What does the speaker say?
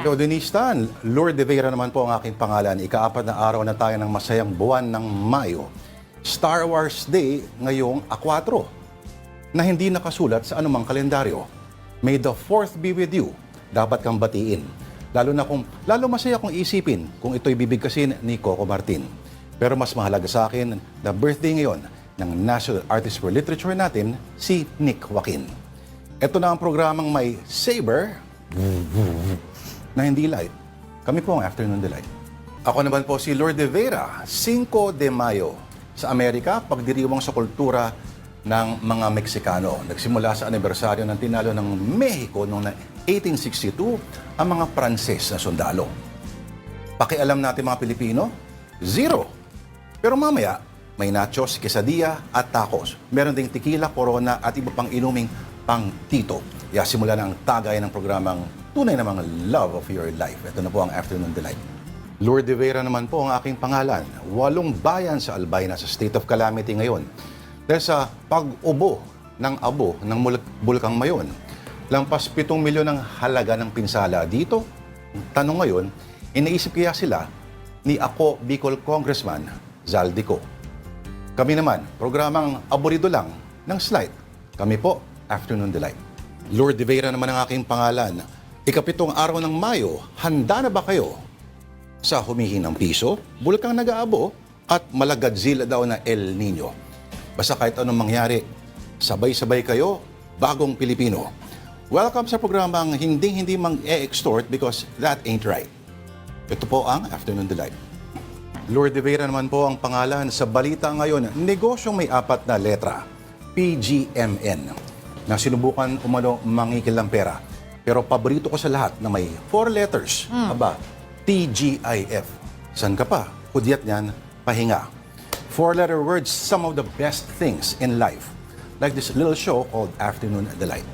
Hello, Denise Tan. Lord de Vera naman po ang aking pangalan. Ika-4 na araw na tayo ng masayang buwan ng Mayo. Star Wars Day ngayong A4 na hindi nakasulat sa anumang kalendaryo. May the 4th be with you. Dapat kang batiin. Lalo masaya kung isipin kung ito'y bibigkasin ni Coco Martin. Pero mas mahalaga sa akin na birthday ngayon ng National Artist for Literature natin, si Nick Joaquin. Ito na ang programang may saber na hindi light. Kami po ang Afternoon Delight. Ako naman po si Lord de Vera, 5 de Mayo. Sa Amerika, pagdiriwang sa kultura ng mga Meksikano. Nagsimula sa anibersaryo ng tinalo ng Mexico noong 1862 ang mga Pranses na sundalo. Pakialam natin mga Pilipino? Zero. Pero mamaya, may nachos, quesadilla at tacos. Meron ding tequila, corona at iba pang inuming pang tito. Kaya simula na ang tagay ng programang tunay na mga love of your life. Ito na po ang Afternoon Delight. Lord de Vera naman po ang aking pangalan. 8 bayan sa Albay na sa state of calamity ngayon. Dahil sa pag-ubo ng abo ng Bulkang Mayon. Lampas 7 milyon ang halaga ng pinsala dito. Tanong ngayon, iniisip kaya sila ni ako Bicol Congressman Zaldico. Kami naman, programang aborido lang ng slide. Kami po, Afternoon Delight. Lord de Vera naman ang aking pangalan. Ika-7 araw ng Mayo, handa na ba kayo sa humihinang piso, bulkang nag-aabo, at malagadzila daw na El Nino? Basta kahit anong mangyari, sabay-sabay kayo, bagong Pilipino. Welcome sa programang hindi mang-e-extort because that ain't right. Ito po ang Afternoon Delight. Lord de Vera naman po ang pangalan sa balita ngayon, negosyong may 4 na letra, PGMN, na sinubukan umano mangikil ng pera. Pero paborito ko sa lahat na may 4 letters. Aba, TGIF. San ka pa? Hudyat niyan, pahinga. 4-letter words, some of the best things in life. Like this little show called Afternoon Delight.